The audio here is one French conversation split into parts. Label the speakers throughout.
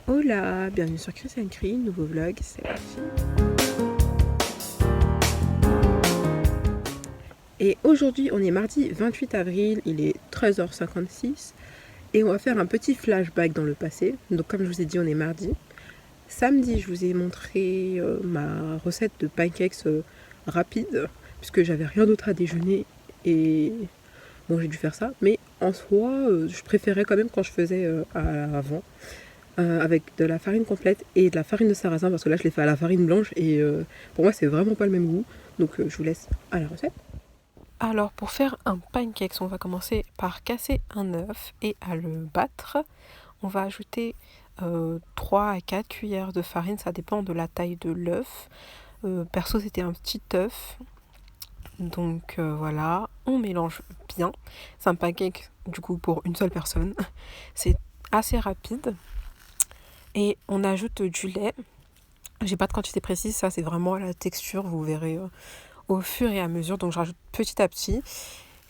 Speaker 1: Hola, bienvenue sur Christian Cree, nouveau vlog, c'est parti. Et aujourd'hui, on est mardi 28 avril, il est 13h56 et on va faire un petit flashback dans le passé. Donc comme je vous ai dit, on est mardi. Samedi, je vous ai montré ma recette de pancakes rapide, puisque j'avais rien d'autre à déjeuner et bon, j'ai dû faire ça. Mais en soi, je préférais quand même quand je faisais avant. Avec de la farine complète et de la farine de sarrasin, parce que là je l'ai fait à la farine blanche et pour moi c'est vraiment pas le même goût, donc je vous laisse à la recette. Alors pour faire un pancakes, on va commencer par casser un œuf et à le battre. On va ajouter 3 à 4 cuillères de farine, ça dépend de la taille de l'œuf. Perso c'était un petit œuf, donc voilà, on mélange bien. C'est un pancake du coup pour une seule personne, c'est assez rapide. Et on ajoute du lait. J'ai pas de quantité précise, ça c'est vraiment à la texture, vous verrez au fur et à mesure. Donc je rajoute petit à petit.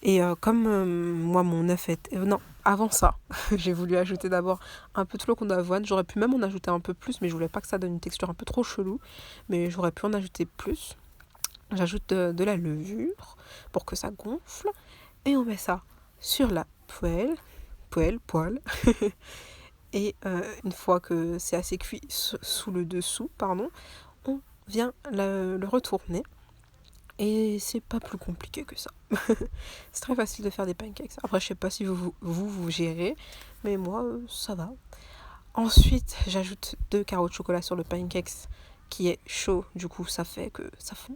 Speaker 1: Et comme moi mon œuf est... non, avant ça, j'ai voulu ajouter d'abord un peu de flocons d'avoine. J'aurais pu même en ajouter un peu plus, mais je voulais pas que ça donne une texture un peu trop chelou. Mais j'aurais pu en ajouter plus. J'ajoute de la levure pour que ça gonfle. Et on met ça sur la poêle. Poêle. Et une fois que c'est assez cuit sous le dessous, on vient le retourner. Et c'est pas plus compliqué que ça. C'est très facile de faire des pancakes. Après, je sais pas si vous gérez, mais moi, ça va. Ensuite, j'ajoute 2 carreaux de chocolat sur le pancakes qui est chaud. Du coup, ça fait que ça fond.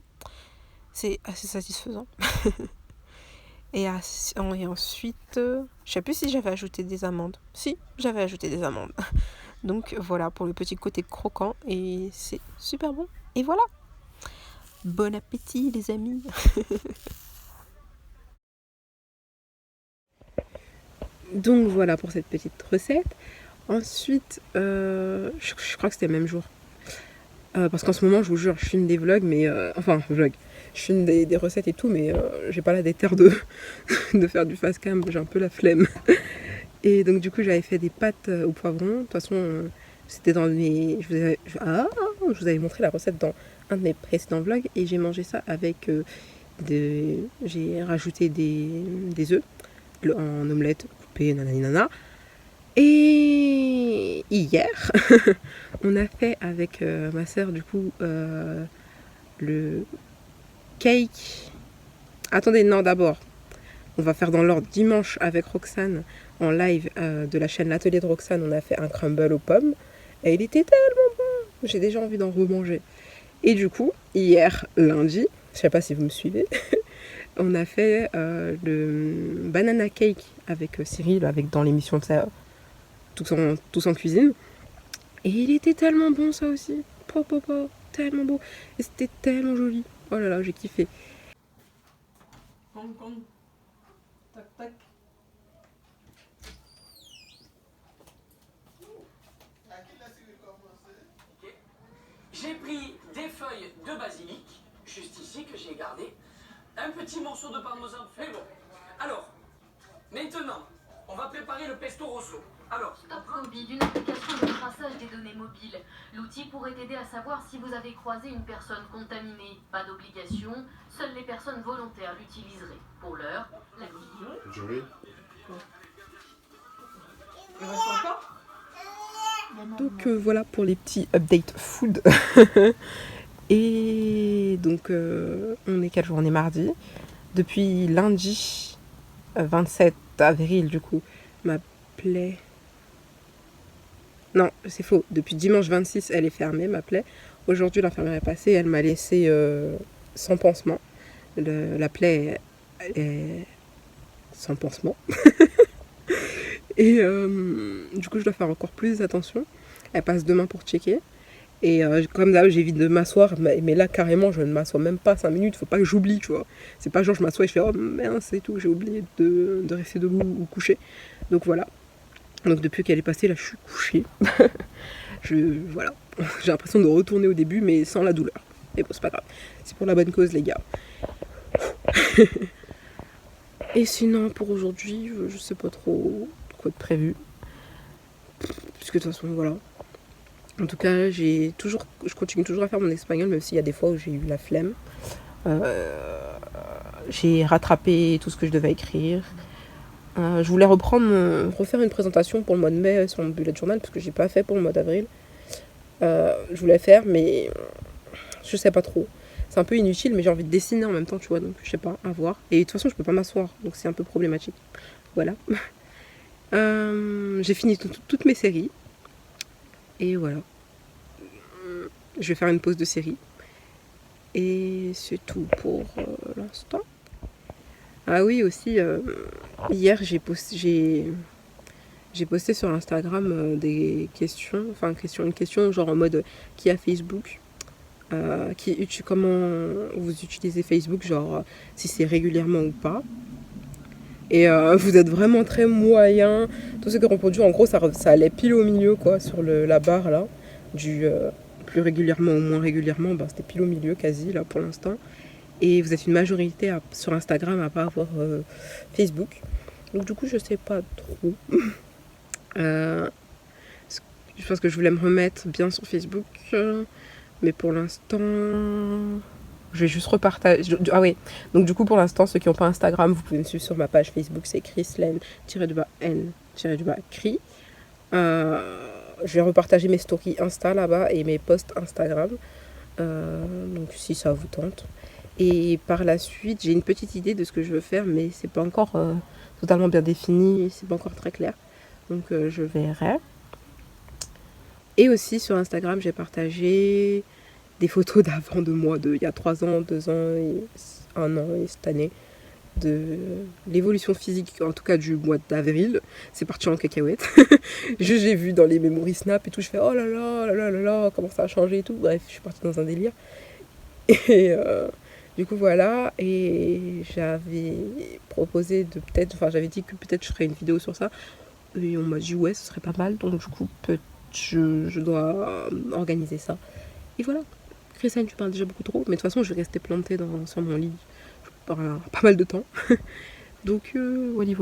Speaker 1: C'est assez satisfaisant. Et ensuite, je sais plus si j'avais ajouté des amandes. Si, j'avais ajouté des amandes. Donc voilà pour le petit côté croquant et c'est super bon. Et voilà. Bon appétit les amis. Donc voilà pour cette petite recette. Ensuite, je crois que c'était le même jour. Parce qu'en ce moment, je vous jure, je filme des vlogs, mais... vlog. Je filme des recettes et tout, mais j'ai pas la déterre de faire du fast cam, j'ai un peu la flemme. Et donc du coup, j'avais fait des pâtes au poivron. De toute façon, c'était dans mes... je vous avais montré la recette dans un de mes précédents vlogs. Et j'ai mangé ça avec j'ai rajouté des œufs en omelette coupée, nanani nana. Et hier, on a fait avec ma soeur du coup le cake. Attendez, non, d'abord, on va faire dans l'ordre. Dimanche avec Roxane en live de la chaîne L'Atelier de Roxane, on a fait un crumble aux pommes. Et il était tellement bon, j'ai déjà envie d'en remanger. Et du coup, hier, lundi, je sais pas si vous me suivez, on a fait le banana cake avec Cyril, avec dans l'émission de ça, tous en cuisine. Et il était tellement bon ça aussi. Tellement beau. Et c'était tellement joli. Oh là là, j'ai kiffé. Hong Kong. Tac tac.
Speaker 2: J'ai pris des feuilles de basilic, juste ici que j'ai gardé, un petit morceau de parmesan, mais bon. Alors, maintenant, on va préparer le pesto rosso. Alors,
Speaker 3: Stop Covid, une application de traçage des données mobiles. L'outil pourrait aider à savoir si vous avez croisé une personne contaminée. Pas d'obligation, seules les personnes volontaires l'utiliseraient. Pour l'heure, la vie.
Speaker 4: Joli.
Speaker 1: Donc voilà pour les petits updates food. Et donc on est quel jour? On est mardi. Depuis lundi 27 avril du coup, ma plaie... Non, c'est faux. Depuis dimanche 26, elle est fermée, ma plaie. Aujourd'hui, l'infirmière est passée, elle m'a laissé sans pansement. La plaie est sans pansement. Et du coup, je dois faire encore plus attention. Elle passe demain pour checker. Et comme d'hab, j'évite de m'asseoir. Mais là, carrément, je ne m'assois même pas 5 minutes. Faut pas que j'oublie, tu vois. C'est pas genre je m'assois et je fais oh mince, c'est tout, j'ai oublié de rester debout ou couché. Donc voilà. Donc depuis qu'elle est passée, là, je suis couchée. Voilà. J'ai l'impression de retourner au début, mais sans la douleur. Mais bon, c'est pas grave. C'est pour la bonne cause, les gars. Et sinon, pour aujourd'hui, je sais pas trop quoi de prévu. Puisque de toute façon, voilà. En tout cas, je continue toujours à faire mon espagnol, même s'il y a des fois où j'ai eu la flemme. J'ai rattrapé tout ce que je devais écrire. Je voulais refaire une présentation pour le mois de mai sur mon bullet journal, parce que j'ai pas fait pour le mois d'avril. Je voulais faire, mais je sais pas trop. C'est un peu inutile, mais j'ai envie de dessiner en même temps, tu vois, donc je sais pas, à voir. Et de toute façon, je peux pas m'asseoir, donc c'est un peu problématique. Voilà. J'ai fini toutes mes séries. Et voilà. Je vais faire une pause de série. Et c'est tout pour l'instant. Ah oui, aussi, hier, j'ai posté sur Instagram des questions. Enfin, une question genre en mode qui a Facebook, comment vous utilisez Facebook, genre si c'est régulièrement ou pas. Et vous êtes vraiment très moyen. Tous ceux qui ont répondu, en gros, ça allait pile au milieu, quoi, sur la barre, là, du plus régulièrement ou moins régulièrement. Ben, c'était pile au milieu, quasi, là, pour l'instant. Et vous êtes une majorité sur Instagram à pas avoir Facebook. Donc, du coup, je sais pas trop. Je pense que je voulais me remettre bien sur Facebook. Mais pour l'instant... Je vais juste repartager. Ah oui, donc du coup pour l'instant, ceux qui n'ont pas Instagram, vous pouvez me suivre sur ma page Facebook, c'est Chrislen-N-Cri. Je vais repartager mes stories Insta là-bas et mes posts Instagram. Donc si ça vous tente. Et par la suite, j'ai une petite idée de ce que je veux faire, mais c'est pas encore totalement bien défini, c'est pas encore très clair. Donc je verrai. Et aussi sur Instagram, j'ai partagé des photos d'avant de moi, il y a 3 ans, 2 ans et 1 an et cette année, de l'évolution physique, en tout cas du mois d'avril. C'est parti en cacahuète. J'ai vu dans les memories Snap et tout, je fais oh là là, là là là là, comment ça a changé et tout. Bref, je suis partie dans un délire. Et du coup voilà, et j'avais proposé j'avais dit que peut-être je ferais une vidéo sur ça. Et on m'a dit ouais, ce serait pas mal, donc du coup je dois organiser ça. Et voilà. Christiane, tu parles déjà beaucoup trop, mais de toute façon, je vais rester plantée sur mon lit pendant pas mal de temps. Donc, voilà.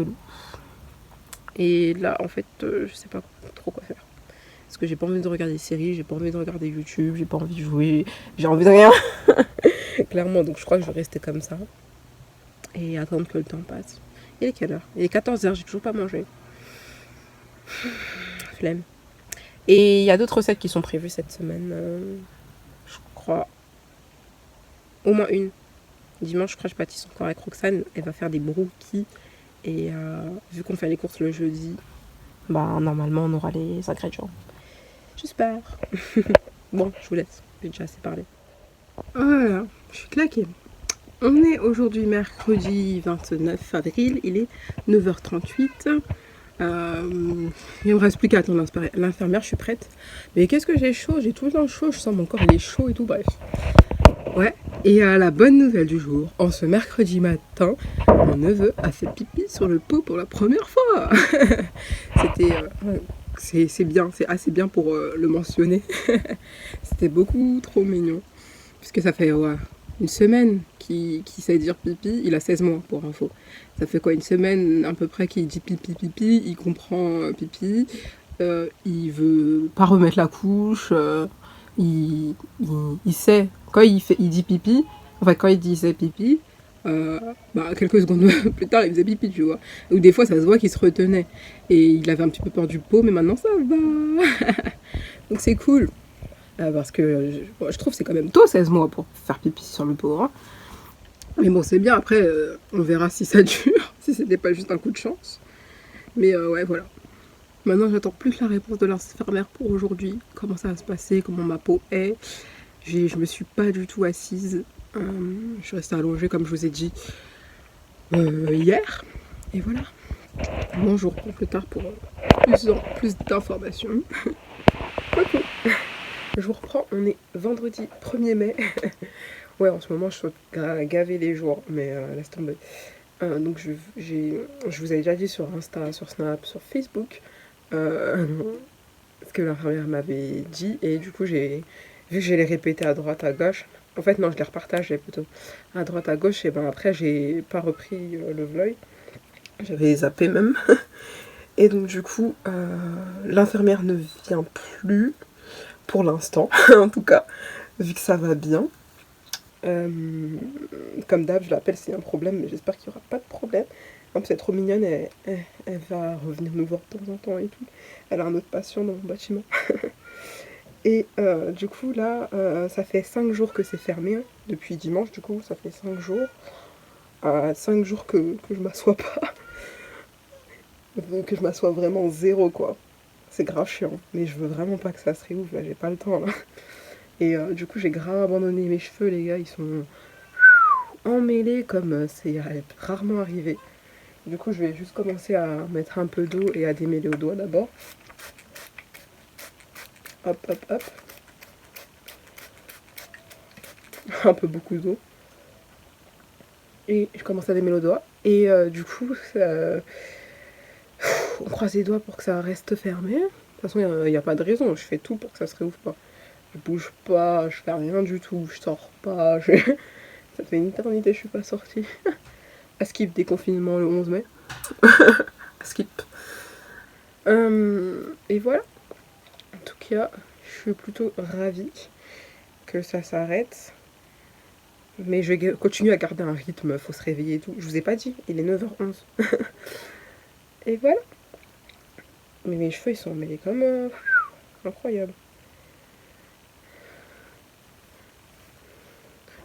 Speaker 1: Et là, en fait, je sais pas trop quoi faire. Parce que j'ai pas envie de regarder des séries, j'ai pas envie de regarder YouTube, j'ai pas envie de jouer, j'ai envie de rien. Clairement, donc je crois que je vais rester comme ça. Et attendre que le temps passe. Il est quelle heure? Il est 14h, j'ai toujours pas mangé. Flemme. Et il y a d'autres recettes qui sont prévues cette semaine. Je crois au moins une. Dimanche, je crois que je pâtisse encore avec Roxane. Elle va faire des brookies. Et vu qu'on fait les courses le jeudi, bah normalement on aura les ingrédients. J'espère. Bon, je vous laisse. J'ai déjà assez parlé. Voilà, je suis claquée. On est aujourd'hui mercredi 29 avril. Il est 9h38. Il ne me reste plus qu'à attendre l'infirmière, je suis prête. Mais qu'est-ce que j'ai chaud? J'ai tout le temps chaud, je sens mon corps il est chaud et tout, bref. Ouais, et la bonne nouvelle du jour, en ce mercredi matin, mon neveu a fait pipi sur le pot pour la première fois. C'est bien, c'est assez bien pour le mentionner. C'était beaucoup trop mignon. Puisque ça fait une semaine qu'il sait dire pipi, il a 16 mois pour info. Ça fait quoi, une semaine à peu près qu'il dit pipi pipi, il comprend pipi, il veut pas remettre la couche, il sait, quand il dit pipi, enfin quand il disait pipi, quelques secondes plus tard il faisait pipi, tu vois. Ou des fois ça se voit qu'il se retenait et il avait un petit peu peur du pot, mais maintenant ça va. Donc c'est cool. Parce que je trouve que c'est quand même tôt 16 mois pour faire pipi sur le pot. Hein. Mais bon, c'est bien. Après, on verra si ça dure, si c'était pas juste un coup de chance. Mais ouais, voilà. Maintenant, j'attends plus la réponse de l'infirmière pour aujourd'hui. Comment ça va se passer, comment ma peau est. Je me suis pas du tout assise. Je suis restée allongée, comme je vous ai dit, hier. Et voilà. Bon, je vous reprends plus tard pour plus d'informations. Ok. Je vous reprends, on est vendredi 1er mai. Ouais, en ce moment, je suis gavée les jours, mais laisse tomber. Donc, je vous ai déjà dit sur Insta, sur Snap, sur Facebook, ce que l'infirmière m'avait dit. Et du coup, vu que je l'ai répété à droite, à gauche, en fait, non, je l'ai repartagé plutôt à droite, à gauche. Et ben après, j'ai pas repris le vlog. J'avais zappé même. Et donc, du coup, l'infirmière ne vient plus. pour l'instant, en tout cas, vu que ça va bien. Comme d'hab, je l'appelle s'il y a un problème, mais j'espère qu'il n'y aura pas de problème. En plus, elle est trop mignonne, elle va revenir nous voir de temps en temps et tout. Elle a un autre patient dans mon bâtiment. Et du coup, là, ça fait 5 jours que c'est fermé. Hein. Depuis dimanche, du coup, ça fait 5 jours. 5 jours que je m'assois pas. Que je m'assois vraiment zéro, quoi. C'est grave chiant. Mais je veux vraiment pas que ça se réouvre, là, j'ai pas le temps, là. Et du coup, j'ai grave abandonné mes cheveux, les gars. Ils sont emmêlés comme c'est rarement arrivé. Du coup, je vais juste commencer à mettre un peu d'eau et à démêler au doigt d'abord. Hop, hop, hop. Un peu beaucoup d'eau. Et je commence à démêler au doigt. Et du coup, on croise les doigts pour que ça reste fermé. De toute façon, il n'y a pas de raison. Je fais tout pour que ça se réouvre pas. Je bouge pas, je fais rien du tout. Je sors pas. Ça fait une éternité que je suis pas sortie. À skip déconfinement le 11 mai. À skip. Et voilà. En tout cas, je suis plutôt ravie que ça s'arrête. Mais je vais continuer à garder un rythme, faut se réveiller et tout. Je vous ai pas dit, il est 9h11. Et voilà. Mais mes cheveux, ils sont mêlés comme... incroyable.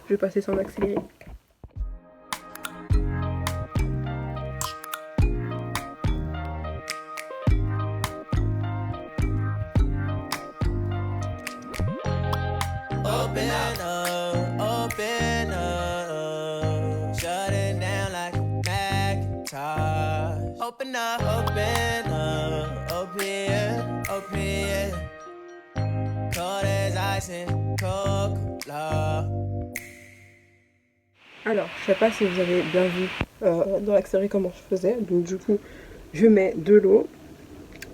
Speaker 1: Je vais passer sans accélérer.
Speaker 4: Open up, up here. Cold as ice and Coca-Cola.
Speaker 1: Alors, je sais pas si vous avez bien vu dans l'accéléré comment je faisais. Donc du coup, je mets de l'eau.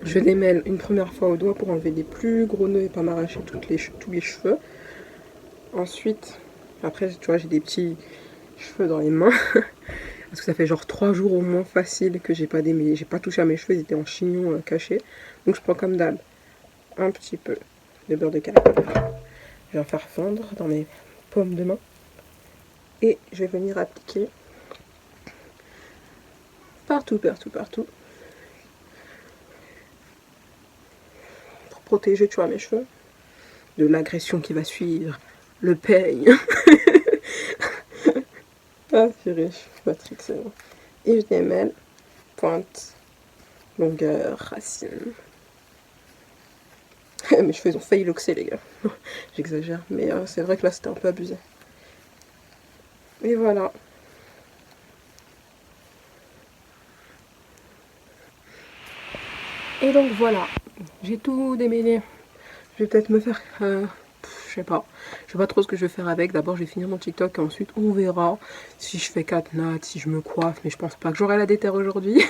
Speaker 1: Je démêle une première fois au doigt pour enlever les plus gros nœuds et pas m'arracher tous les cheveux. Ensuite, après, tu vois, j'ai des petits cheveux dans les mains. Parce que ça fait genre 3 jours au moins facile que j'ai pas démêlé. J'ai pas touché à mes cheveux, ils étaient en chignon caché. Donc je prends comme d'hab un petit peu de beurre de karité. Je vais en faire fondre dans mes paumes de main. Et je vais venir appliquer partout. Pour protéger, tu vois, mes cheveux de l'agression qui va suivre. Le peigne. Ah, purée, je suis matrixée. Et je démêle pointe, longueur, racine. Mes cheveux ils ont failli luxer, les gars. J'exagère, mais c'est vrai que là c'était un peu abusé. Et voilà. Et donc voilà, j'ai tout démêlé. Je vais peut-être me faire... je sais pas trop ce que je vais faire avec. D'abord je vais finir mon TikTok et ensuite on verra si je fais 4 nattes, si je me coiffe, mais je pense pas que j'aurai la déterre aujourd'hui.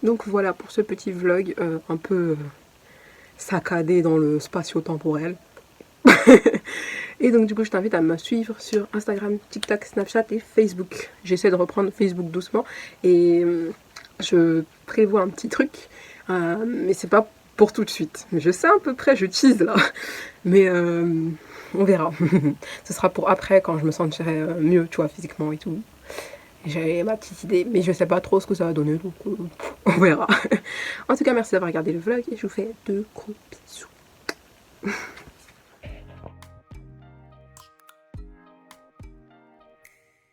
Speaker 1: Donc voilà pour ce petit vlog un peu saccadé dans le spatio-temporel. Et donc du coup je t'invite à me suivre sur Instagram, TikTok, Snapchat et Facebook. J'essaie de reprendre Facebook doucement et je prévois un petit truc, mais c'est pas pour tout de suite. Je sais à peu près, je tease là, mais on verra. Ce sera pour après quand je me sentirai mieux, tu vois, physiquement et tout. J'ai ma petite idée, mais je sais pas trop ce que ça va donner, donc on verra. En tout cas, merci d'avoir regardé le vlog et je vous fais de gros bisous.